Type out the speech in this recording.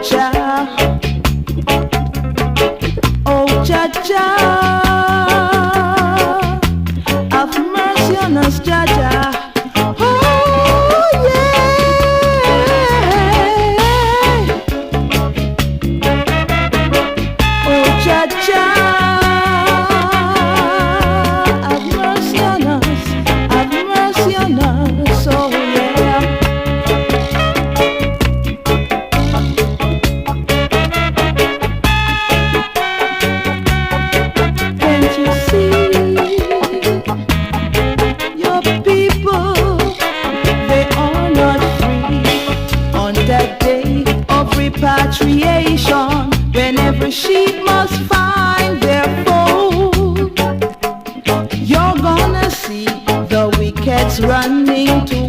Jah, oh Jah Jah, have mercy on us, Jah Jah. Oh yeah, oh Jah Jah, have mercy on us, have mercy on us, oh yeah. Can't you see your people? They are not free on that day of repatriation, when every sheep must find their fold. You're gonna see the wickeds running to